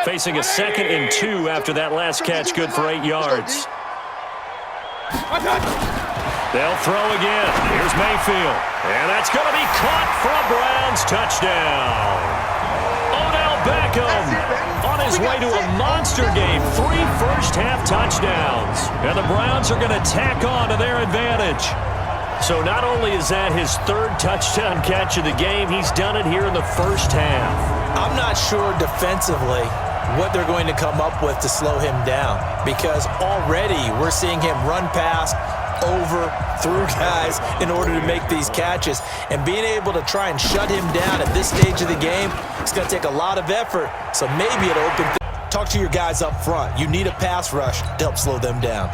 Facing a 2nd and 2 after that last catch, good for 8 yards. They'll throw again. Here's Mayfield. And that's going to be caught for a Browns touchdown. Odell Beckham on his way to a monster game. 3 first-half touchdowns. And the Browns are going to tack on to their advantage. So not only is that his 3rd touchdown catch of the game, he's done it here in the first half. I'm not sure defensively what they're going to come up with to slow him down, because already we're seeing him run past, over, through guys in order to make these catches. And being able to try and shut him down at this stage of the game, it's going to take a lot of effort. So maybe it'll open things. Talk to your guys up front. You need a pass rush to help slow them down.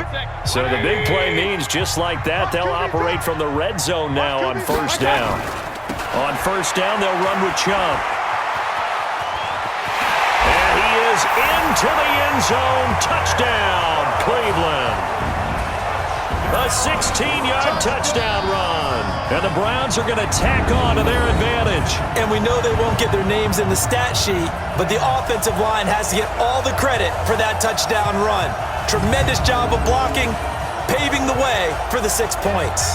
So the big play means just like that, they'll operate from the red zone now on 1st down. On 1st down, they'll run with Chubb. And he is into the end zone. Touchdown, Cleveland. A 16-yard touchdown run. And the Browns are going to tack on to their advantage. And we know they won't get their names in the stat sheet, but the offensive line has to get all the credit for that touchdown run. Tremendous job of blocking, paving the way for the 6 points.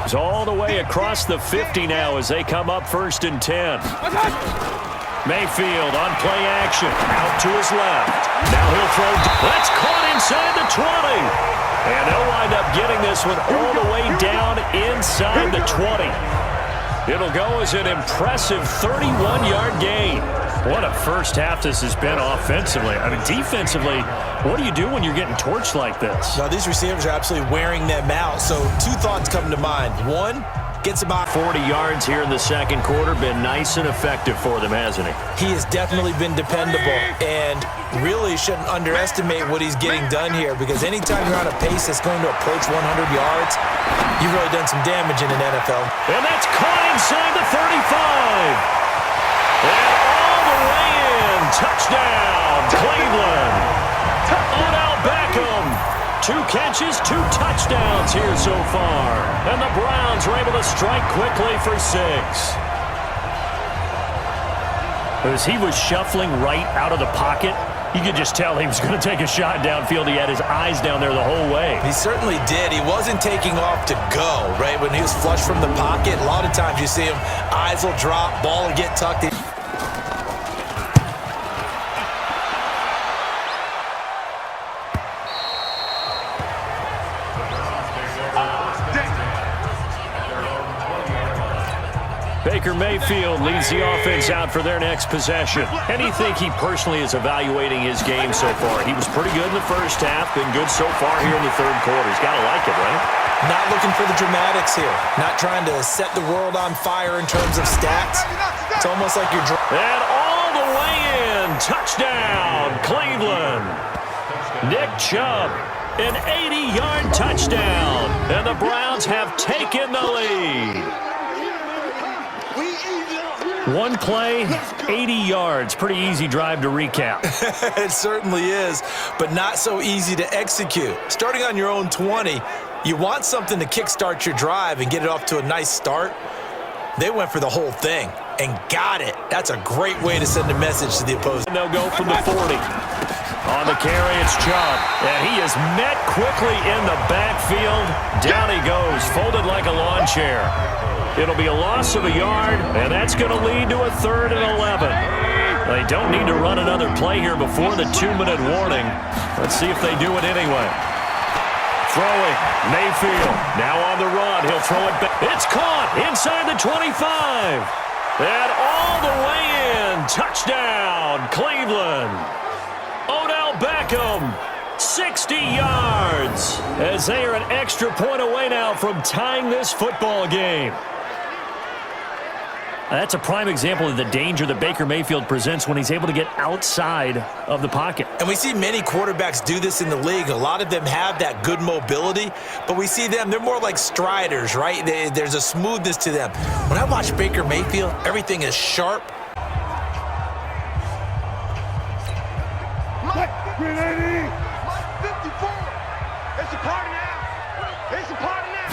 It's all the way across the 50 now as they come up 1st and 10. Mayfield on play action. Out to his left. Now he'll throw. That's caught inside the 20. And they'll wind up getting this one all the way down inside the 20. It'll go as an impressive 31-yard gain. What a first half this has been offensively. I mean, defensively, what do you do when you're getting torched like this? Now, these receivers are absolutely wearing them out. So 2 thoughts come to mind. One, gets about 40 yards here in the 2nd quarter. Been nice and effective for them, hasn't he? He has definitely been dependable, and really shouldn't underestimate what he's getting done here, because anytime you're on a pace that's going to approach 100 yards, you've really done some damage in an NFL. And that's caught inside the 35. And all the way in. Touchdown, Cleveland. Odell Beckham. 2 catches, 2 touchdowns here so far. And the Browns are able to strike quickly for 6. As he was shuffling right out of the pocket, you could just tell he was going to take a shot downfield. He had his eyes down there the whole way. He certainly did. He wasn't taking off to go, right? When he was flush from the pocket, a lot of times you see him, eyes will drop, ball will get tucked in. Baker Mayfield leads the offense out for their next possession. And you think he personally is evaluating his game so far? He was pretty good in the first half, been good so far here in the 3rd quarter. He's got to like it, right? Not looking for the dramatics here. Not trying to set the world on fire in terms of stats. It's almost like you're... And all the way in. Touchdown, Cleveland. Nick Chubb, an 80-yard touchdown. And the Browns have taken the lead. 1 play, 80 yards. Pretty easy drive to recap. It certainly is, but not so easy to execute. Starting on your own 20, you want something to kickstart your drive and get it off to a nice start. They went for the whole thing and got it. That's a great way to send a message to the opposing. They'll go from the 40. On the carry, it's Chubb. And he is met quickly in the backfield. Down he goes, folded like a lawn chair. It'll be a loss of a yard, and that's going to lead to a 3rd and 11. They don't need to run another play here before the 2-minute warning. Let's see if they do it anyway. Throwing, Mayfield, now on the run. He'll throw it back. It's caught inside the 25. And all the way in. Touchdown, Cleveland. Odell Beckham, 60 yards. As they are an extra point away now from tying this football game. That's a prime example of the danger that Baker Mayfield presents when he's able to get outside of the pocket. And we see many quarterbacks do this in the league. A lot of them have that good mobility, but we see them, they're more like striders, right? There's a smoothness to them. When I watch Baker Mayfield, everything is sharp. Mike 380. Mike 54. It's a party now. It's a party now.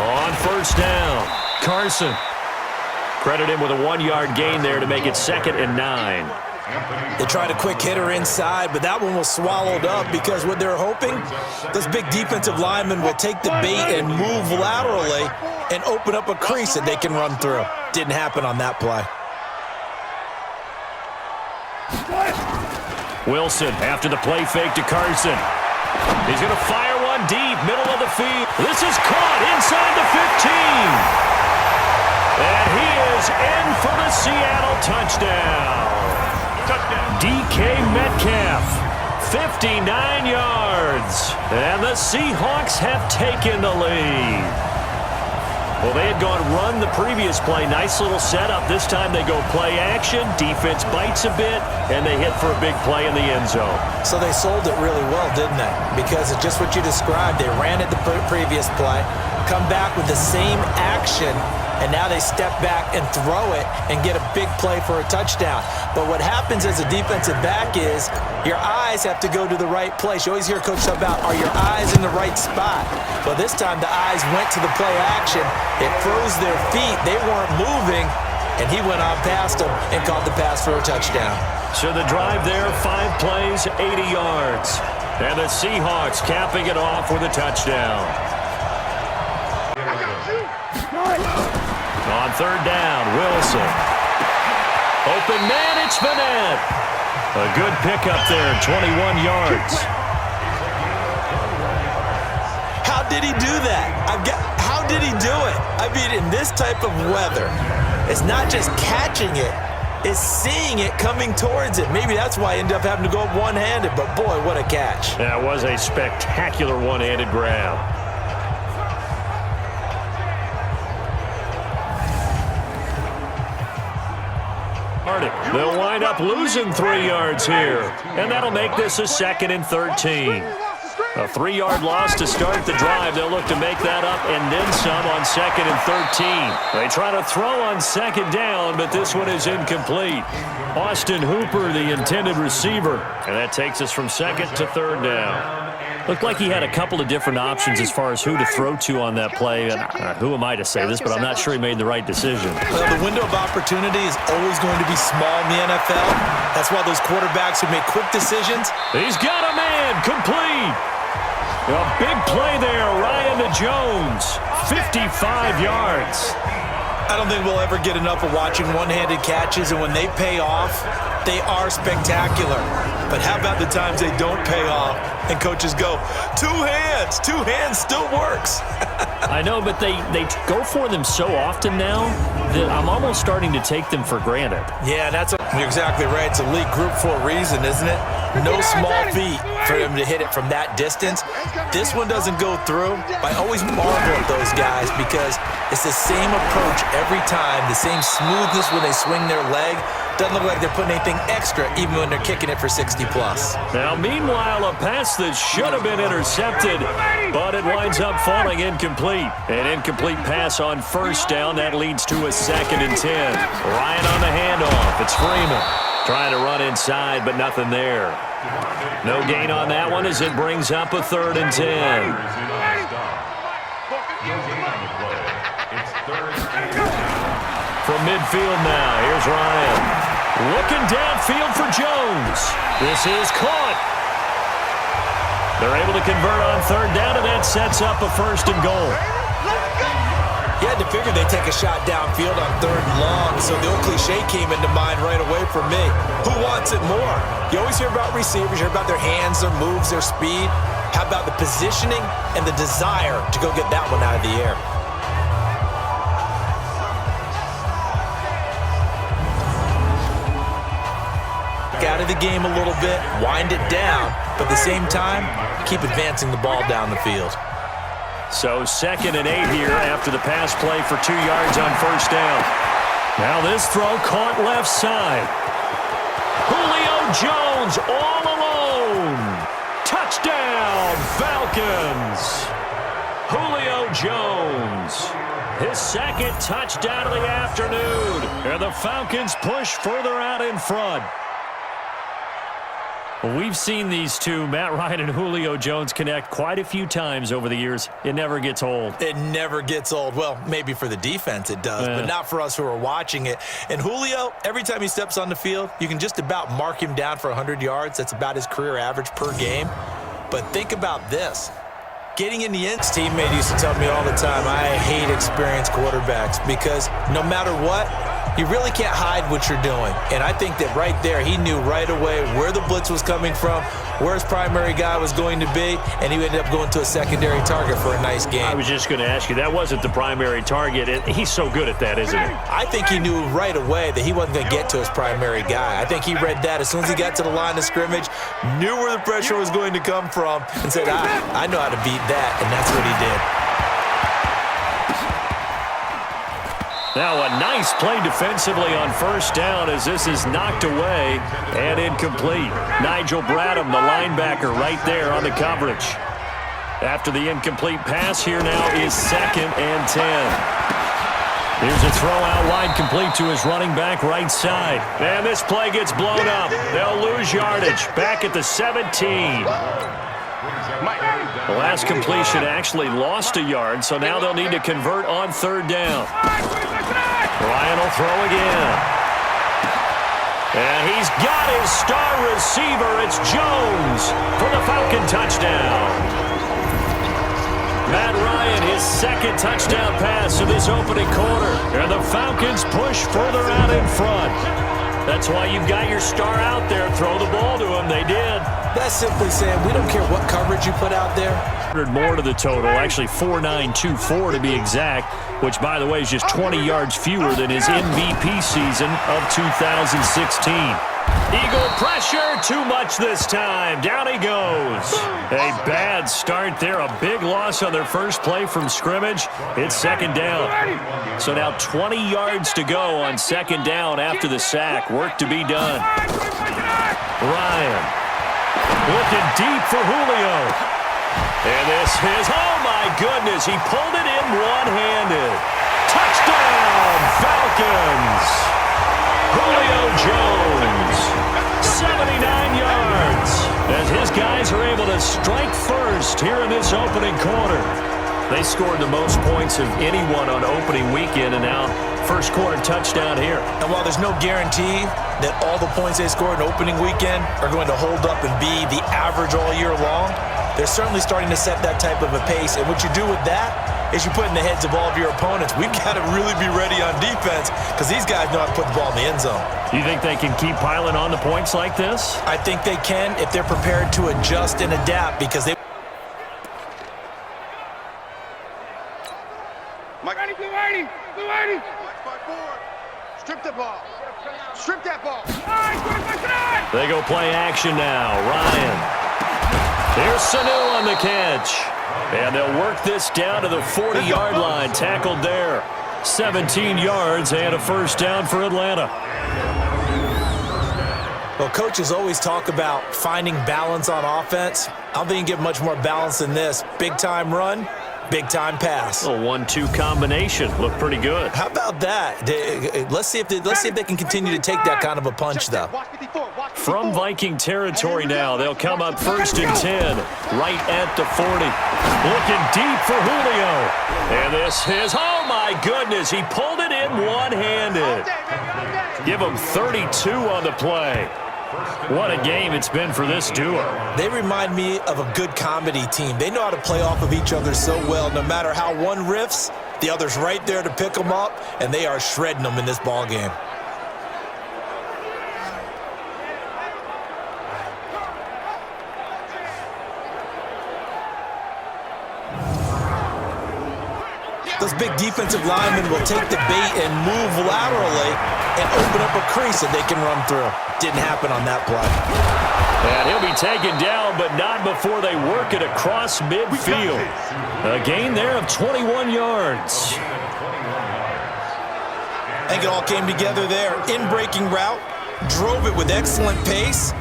On 1st down, Carson. Credit him with a 1-yard gain there to make it 2nd and 9. They tried a quick hitter inside, but that one was swallowed up because what they're hoping, those big defensive linemen will take the bait and move laterally and open up a crease that they can run through. Didn't happen on that play. Wilson after the play fake to Carson. He's going to fire one deep, middle of the field. This is caught inside the 15. And he is in for the Seattle touchdown. DK Metcalf, 59 yards. And the Seahawks have taken the lead. Well, they had gone run the previous play. Nice little setup. This time they go play action. Defense bites a bit, and they hit for a big play in the end zone. So they sold it really well, didn't they? Because it's just what you described. They ran it the previous play, come back with the same action, and now they step back and throw it and get a big play for a touchdown. But what happens as a defensive back is your eyes have to go to the right place. You always hear Coach talk about, are your eyes in the right spot? Well, this time the eyes went to the play action. It froze their feet. They weren't moving, and he went on past them and caught the pass for a touchdown. So the drive there, 5 plays, 80 yards. And the Seahawks capping it off with a touchdown. On 3rd down, Wilson. Open man, it's Vanette. A good pickup there, 21 yards. How did he do that? How did he do it? I mean, in this type of weather, it's not just catching it, it's seeing it coming towards it. Maybe that's why I ended up having to go up one-handed, but boy, what a catch. That was a spectacular one-handed grab. They'll wind up losing 3 yards here, and that'll make this a 2nd and 13. A 3-yard loss to start the drive. They'll look to make that up and then some on 2nd and 13. They try to throw on 2nd down, but this one is incomplete. Austin Hooper, the intended receiver, and that takes us from 2nd to 3rd down. Looked like he had a couple of different options as far as who to throw to on that play. And who am I to say this, but I'm not sure he made the right decision. Well, the window of opportunity is always going to be small in the NFL. That's why those quarterbacks who make quick decisions. He's got a man, complete. A big play there, Ryan to Jones, 55 yards. I don't think we'll ever get enough of watching one-handed catches, and when they pay off, they are spectacular. But how about the times they don't pay off and coaches go, 2 hands, 2 hands still works. I know, but they go for them so often now that I'm almost starting to take them for granted. Yeah, you're exactly right. It's a league group for a reason, isn't it? No small feat for him to hit it from that distance. This one doesn't go through. I always marvel at those guys because it's the same approach every time, the same smoothness when they swing their leg. Doesn't look like they're putting anything extra even when they're kicking it for 60-plus. Now, meanwhile, a pass that should have been intercepted, but it winds up falling incomplete. An incomplete pass on 1st down. That leads to a 2nd and 10. Ryan on the handoff. It's Freeman trying to run inside, but nothing there. No gain on that one as it brings up a 3rd and 10. From midfield now, here's Ryan. Looking downfield for Jones. This is caught. They're able to convert on 3rd down, and that sets up a 1st and goal. You had to figure they'd take a shot downfield on 3rd and long, so the old cliche came into mind right away for me. Who wants it more? You always hear about receivers, you hear about their hands, their moves, their speed. How about the positioning and the desire to go get that one out of the air? Out of the game a little bit, wind it down, but at the same time, keep advancing the ball down the field. So 2nd and 8 here after the pass play for 2 yards on 1st down. Now this throw caught left side. Julio Jones all alone. Touchdown, Falcons. Julio Jones, his 2nd touchdown of the afternoon. And the Falcons push further out in front. Well, we've seen these two, Matt Ryan and Julio Jones, connect quite a few times over the years. It never gets old. It never gets old. Well, maybe for the defense it does, but not for us who are watching it. And Julio, every time he steps on the field, you can just about mark him down for 100 yards. That's about his career average per game. But think about this. Getting in the end, his teammate used to tell me all the time, I hate experienced quarterbacks because no matter what, you really can't hide what you're doing. And I think that right there, he knew right away where the blitz was coming from, where his primary guy was going to be, and he ended up going to a secondary target for a nice game. I was just going to ask you, that wasn't the primary target, and he's so good at that, isn't he? I think he knew right away that he wasn't going to get to his primary guy. I think he read that as soon as he got to the line of scrimmage, knew where the pressure was going to come from, and said, I know how to beat that, and that's what he did. Now a nice play defensively on first down as this is knocked away and incomplete. Nigel Bradham, the linebacker, right there on the coverage. After the incomplete pass, here now is 2nd and 10. Here's a throw out wide complete to his running back right side. And this play gets blown up. They'll lose yardage. Back at the 17. The last completion actually lost a yard, so now they'll need to convert on 3rd down. Ryan will throw again. And he's got his star receiver. It's Jones for the Falcon touchdown. Matt Ryan, his 2nd touchdown pass of this opening quarter. And the Falcons push further out in front. That's why you've got your star out there. Throw the ball to him. They did. That's simply saying we don't care what coverage you put out there. More to the total, actually 4.924 to be exact, which, by the way, is just 20 yards fewer than his MVP season of 2016. Eagle pressure, too much this time. Down he goes. A bad start there, a big loss on their first play from scrimmage. It's 2nd down. So now 20 yards to go on 2nd down after the sack. Work to be done. Ryan looking deep for Julio. And this is, oh my goodness, he pulled it in one-handed. Touchdown, Falcons! Julio Jones, 79 yards, as his guys are able to strike first here in this opening quarter. They scored the most points of anyone on opening weekend, and now first quarter touchdown here. And while there's no guarantee that all the points they scored in opening weekend are going to hold up and be the average all year long, they're certainly starting to set that type of a pace. And what you do with that is you put in the heads of all of your opponents, we've got to really be ready on defense because these guys know how to put the ball in the end zone. Do you think they can keep piling on the points like this? I think they can if they're prepared to adjust and adapt because they... Mike, blue 80. Strip the ball. Strip that ball. They go play action now. Ryan. Here's Sanu on the catch. And they'll work this down to the 40-yard line. Tackled there. 17 yards and a first down for Atlanta. Well, coaches always talk about finding balance on offense. I don't think you can get much more balance than this. Big-time run, big-time pass. A 1-2 combination. Looked pretty good. How about that? Let's see if they can continue to take that kind of a punch, though. From Viking territory now, they'll come up 1st and 10, right at the 40. Looking deep for Julio. And this is, oh my goodness, he pulled it in one-handed. Give him 32 on the play. What a game it's been for this duo. They remind me of a good comedy team. They know how to play off of each other so well. No matter how one riffs, the other's right there to pick them up, and they are shredding them in this ball game. Those big defensive linemen will take the bait and move laterally and open up a crease that they can run through. Didn't happen on that play. And he'll be taken down, but not before they work it across midfield. A gain there of 21 yards. I think it all came together there. In-breaking route, drove it with excellent pace.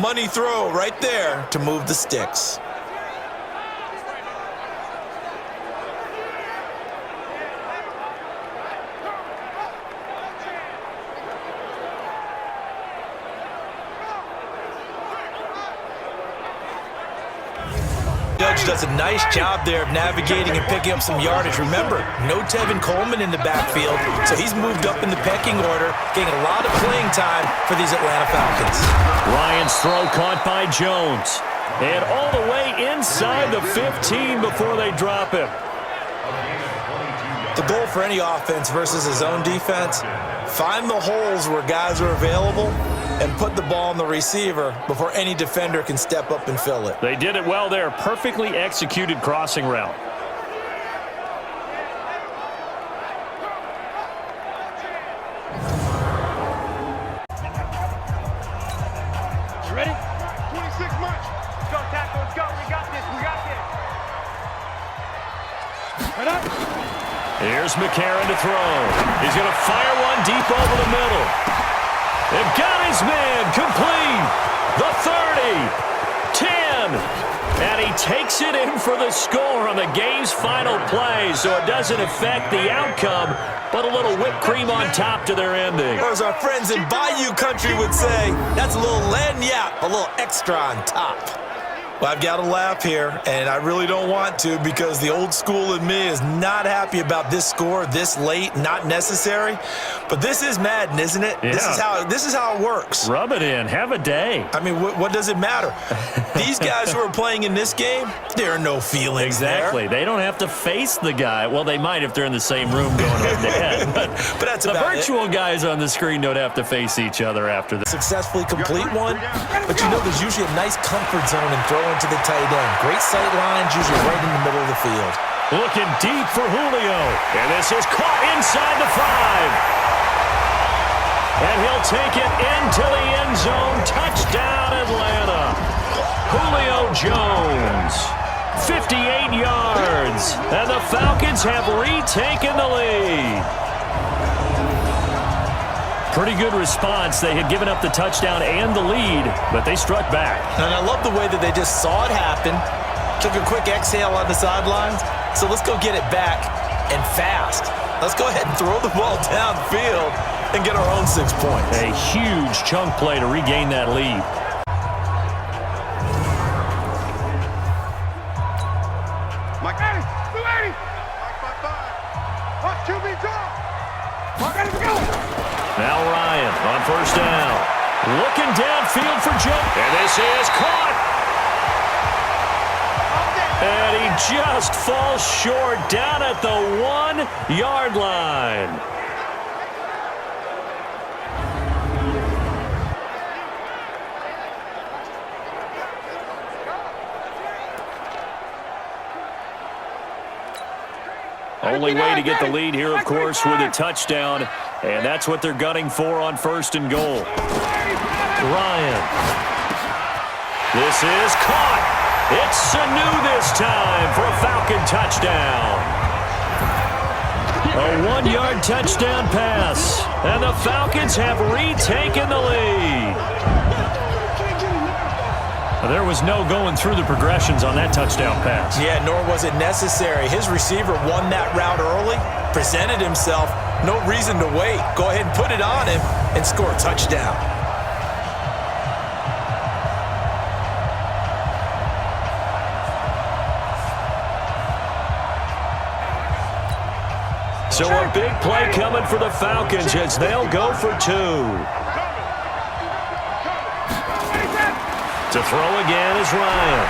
Money throw right there to move the sticks. coverage does a nice job there of navigating and picking up some yardage. Remember, no Tevin Coleman in the backfield, so he's moved up in the pecking order, getting a lot of playing time for these Atlanta Falcons. Ryan's throw caught by Jones. And all the way inside the 15 before they drop him. The goal for any offense versus his own defense, find the holes where guys are available and put the ball on the receiver before any defender can step up and fill it. They did it well there. Perfectly executed crossing route. You ready? 26 months. Let's go, tackle. Let's go. We got this. We got this. Head up. Here's McCarron to throw. He's going to fire one deep over the middle. They've got his man complete. The 30, 10, and he takes it in for the score on the game's final play, so it doesn't affect the outcome, but a little whipped cream on top to their ending. Or as our friends in Bayou Country would say, that's a little lagniappe, a little extra on top. Well, I've got to laugh here, and I really don't want to because the old school in me is not happy about this score this late, not necessary. But this is Madden, isn't it? Yeah. This is how it works. Rub it in. Have a day. I mean, what does it matter? These guys who are playing in this game, there are no feelings Exactly. there. They don't have to face the guy. Well, they might if they're in the same room going head-to-head. But that's the about virtual guys on the screen don't have to face each other after this. Successfully complete one, but you know there's usually a nice comfort zone in throwing to the tight end. Great sight lines, usually right in the middle of the field. Looking deep for Julio. And this is caught inside the 5. And he'll take it into the end zone. Touchdown, Atlanta. Julio Jones. 58 yards. And the Falcons have retaken the lead. Pretty good response. They had given up the touchdown and the lead, but they struck back. And I love the way that they just saw it happen, took a quick exhale on the sidelines. So let's go get it back and fast. Let's go ahead and throw the ball downfield and get our own 6 points. A huge chunk play to regain that lead. Mike, 80, 280. 5-5-5. Watch QB draw. Mike, ready to go. Now Ryan on first down. Looking downfield for Jones. And this is caught. And he just falls short down at the 1-yard line. Only way to get the lead here, of course, with a touchdown. And that's what they're gunning for on first and goal. Ryan. This is caught. It's Sanu this time for a Falcon touchdown. A 1-yard touchdown pass. And the Falcons have retaken the lead. There was no going through the progressions on that touchdown pass. Yeah, nor was it necessary. His receiver won that route early, presented himself. No reason to wait. Go ahead and put it on him and score a touchdown. So a big play coming for the Falcons as they'll go for 2. To throw again is Ryan.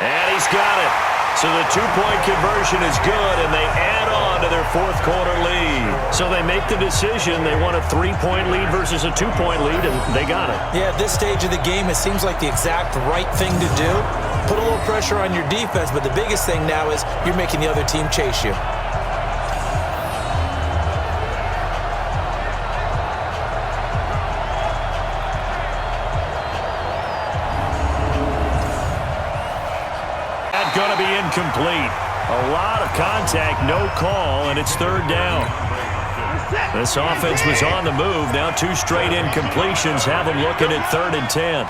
And he's got it. So the 2-point conversion is good, and they add on to their fourth-quarter lead. So they make the decision. They want a 3-point lead versus a 2-point lead, and they got it. Yeah, at this stage of the game, it seems like the exact right thing to do. Put a little pressure on your defense, but the biggest thing now is you're making the other team chase you. Going to be incomplete. A lot of contact, no call, and it's third down. This offense was on the move. Now 2 straight incompletions have them looking at 3rd and 10.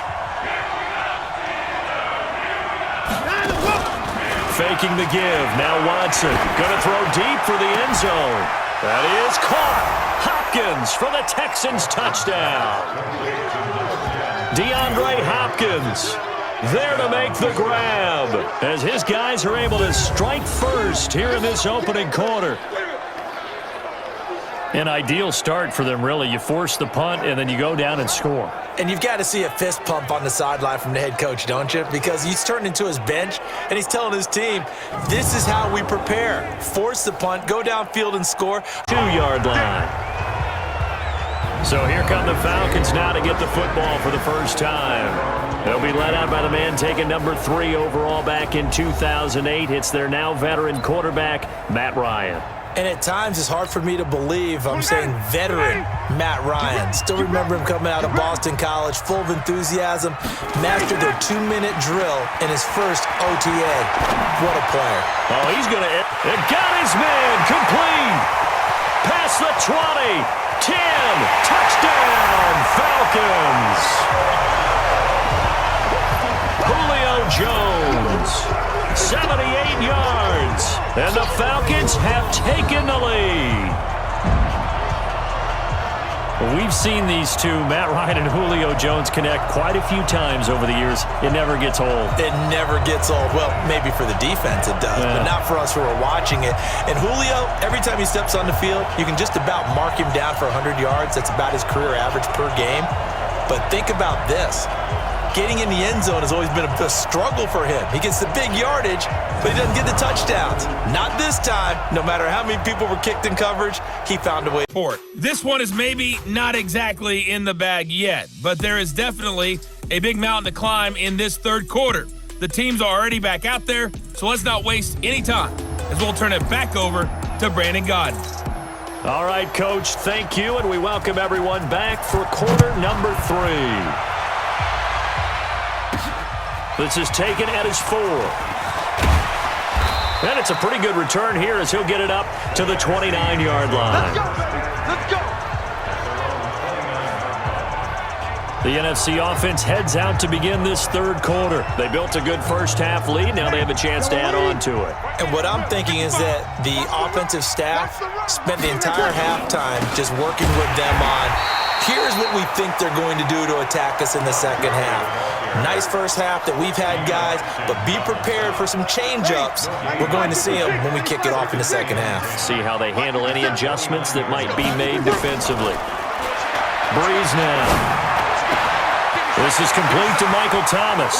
Faking the give. Now Watson going to throw deep for the end zone. That is caught. Hopkins for the Texans touchdown. DeAndre Hopkins. there to make the grab as his guys are able to strike first here in this opening quarter. An ideal start for them, really. You force the punt, and then you go down and score. And you've got to see a fist pump on the sideline from the head coach, don't you? Because he's turned into his bench, and he's telling his team, this is how we prepare. Force the punt, go downfield and score. 2-yard line. So here come the Falcons now to get the football for the first time. They'll be led out by the man taking number 3 overall back in 2008. It's their now veteran quarterback, Matt Ryan. And at times, it's hard for me to believe I'm saying veteran Matt Ryan. Still remember him coming out of Boston College, full of enthusiasm, mastered their 2-minute drill in his first OTA. What a player. Oh, he's going to – it got his man complete. Past the 20, 10, touchdown, Falcons. Julio Jones, 78 yards. And the Falcons have taken the lead. We've seen these two, Matt Ryan and Julio Jones, connect quite a few times over the years. It never gets old. It never gets old. Well, maybe for the defense it does, but not for us who are watching it. And Julio, every time he steps on the field, you can just about mark him down for 100 yards. That's about his career average per game. But think about this. Getting in the end zone has always been a struggle for him. He gets the big yardage, but he doesn't get the touchdowns. Not this time. No matter how many people were kicked in coverage, he found a way. This one is maybe not exactly in the bag yet, but there is definitely a big mountain to climb in this third quarter. The teams are already back out there, so let's not waste any time as we'll turn it back over to Brandon Godden. All right, Coach, thank you, and we welcome everyone back for quarter number 3. This is taken at his 4. And it's a pretty good return here as he'll get it up to the 29-yard line. Let's go, baby. Let's go. The NFC offense heads out to begin this third quarter. They built a good first-half lead. Now they have a chance to add on to it. And what I'm thinking is that the offensive staff spent the entire halftime just working with them on, here's what we think they're going to do to attack us in the second half. Nice first half that we've had, guys, but be prepared for some change-ups. We're going to see them when we kick it off in the second half. See how they handle any adjustments that might be made defensively. Breeze now. This is complete to Michael Thomas.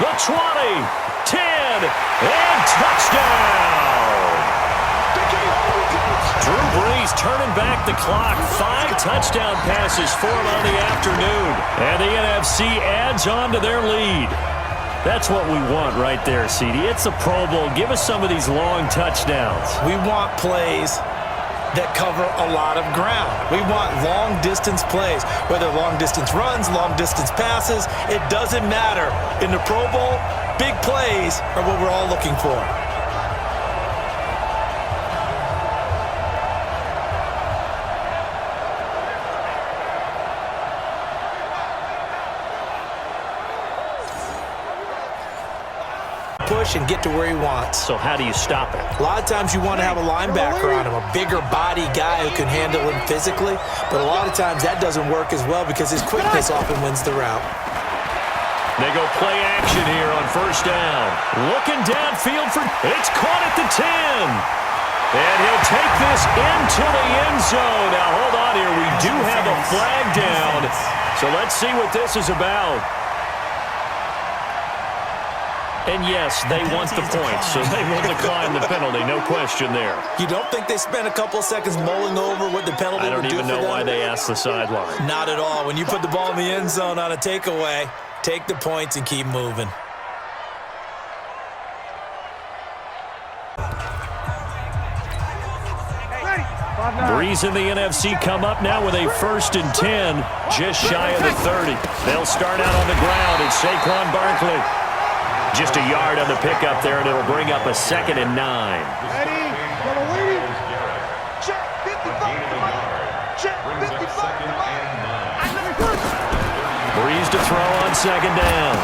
The 20, 10, and touchdown! Drew Brees turning back the clock. 5 touchdown passes for him on the afternoon. And the NFC adds on to their lead. That's what we want right there, CD. It's a Pro Bowl. Give us some of these long touchdowns. We want plays that cover a lot of ground. We want long-distance plays, whether long-distance runs, long-distance passes. It doesn't matter. In the Pro Bowl, big plays are what we're all looking for. Push and get to where he wants. So how do you stop it? A lot of times you want to have a linebacker on him, a bigger body guy who can handle him physically, but a lot of times that doesn't work as well because his quickness often wins the route. They go play action here on first down. Looking downfield for, it's caught at the 10. And he'll take this into the end zone. Now hold on here, we do have a flag down. So let's see what this is about. And yes, they want the points, so they will decline the penalty, no question there. You don't think they spent a couple of seconds mulling over what the penalty would do for them? I don't even know why they asked the sideline. Not at all. When you put the ball in the end zone on a takeaway, take the points and keep moving. Breeze and the NFC come up now with a 1st and 10, just shy of the 30. They'll start out on the ground. It's Saquon Barkley. Just a yard on the pickup there, and it'll bring up a 2nd and 9. Ready? Gonna lead. Check 55. Check 55. Breeze to throw on 2nd down.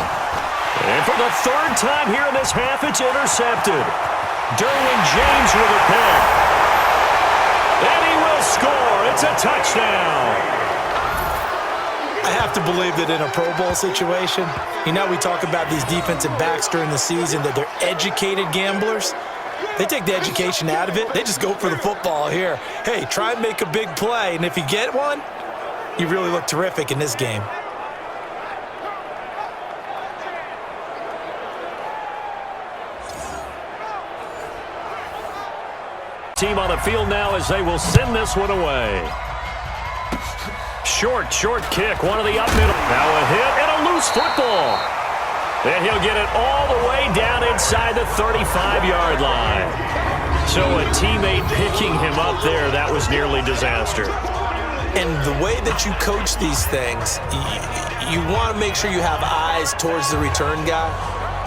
And for the 3rd time here in this half, it's intercepted. Derwin James with a pick. And he will score. It's a touchdown. I have to believe that in a Pro Bowl situation, we talk about these defensive backs during the season, that they're educated gamblers. They take the education out of it. They just go for the football here. Hey, try and make a big play, and if you get one, you really look terrific in this game. Team on the field now as they will send this one away. Short kick, one of the up middle. Now a hit and a loose football. And he'll get it all the way down inside the 35-yard line. So a teammate picking him up there, that was nearly disaster. And the way that you coach these things, you want to make sure you have eyes towards the return guy,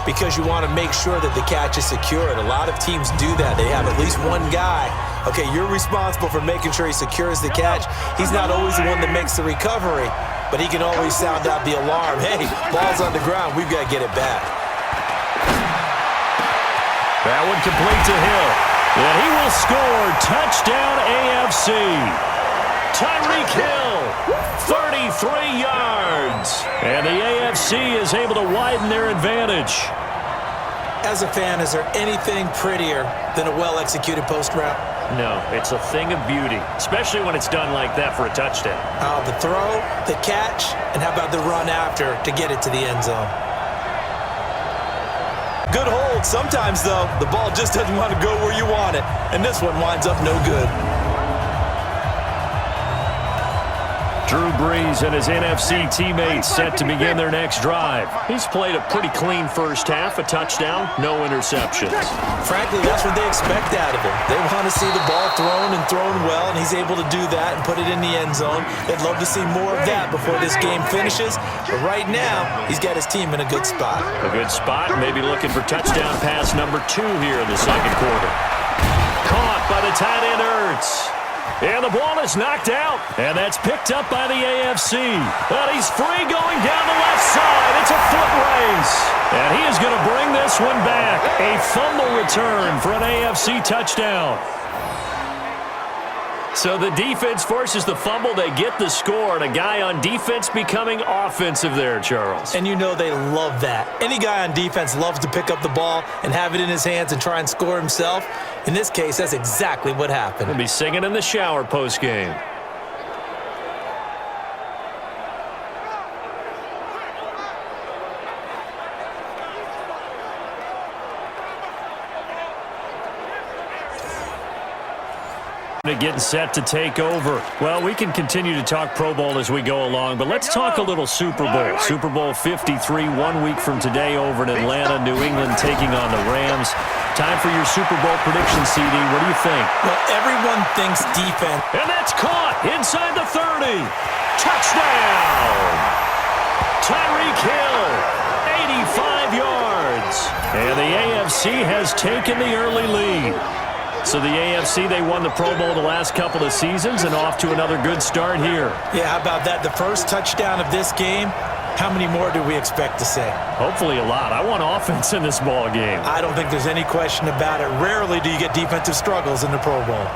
because you want to make sure that the catch is secured. A lot of teams do that. They have at least one guy. Okay, you're responsible for making sure he secures the catch. He's not always the one that makes the recovery, but he can always sound out the alarm. Hey, ball's on the ground. We've got to get it back. That one complete to Hill. And he will score. Touchdown AFC. Tyreek Hill, 33 yards. And the AFC is able to widen their advantage. As a fan, is there anything prettier than a well-executed post route? No, it's a thing of beauty, especially when it's done like that for a touchdown. The throw, the catch, and how about the run after to get it to the end zone? Good hold. Sometimes, though, the ball just doesn't want to go where you want it, and this one winds up no good. Drew Brees and his NFC teammates set to begin their next drive. He's played a pretty clean first half, a touchdown, no interceptions. Frankly, that's what they expect out of him. They want to see the ball thrown well, and he's able to do that and put it in the end zone. They'd love to see more of that before this game finishes. But right now, he's got his team in a good spot. A good spot, maybe looking for touchdown pass number 2 here in the second quarter. Caught by the tight end Ertz. And the ball is knocked out, and that's picked up by the AFC. But he's free going down the left side. It's a foot race. And he is going to bring this one back. A fumble return for an AFC touchdown. So the defense forces the fumble. They get the score, and a guy on defense becoming offensive there, Charles. And you know they love that. Any guy on defense loves to pick up the ball and have it in his hands and try and score himself. In this case, that's exactly what happened. He'll be singing in the shower post-game. Getting set to take over. Well, we can continue to talk Pro Bowl as we go along, but let's talk a little Super Bowl. Super Bowl 53, 1 week from today over in Atlanta, New England taking on the Rams. Time for your Super Bowl prediction, CD. What do you think? Well, everyone thinks defense. And that's caught inside the 30. Touchdown! Tyreek Hill, 85 yards. And the AFC has taken the early lead. So the AFC, they won the Pro Bowl the last couple of seasons and off to another good start here. Yeah, how about that? The first touchdown of this game, how many more do we expect to see? Hopefully a lot. I want offense in this ball game. I don't think there's any question about it. Rarely do you get defensive struggles in the Pro Bowl.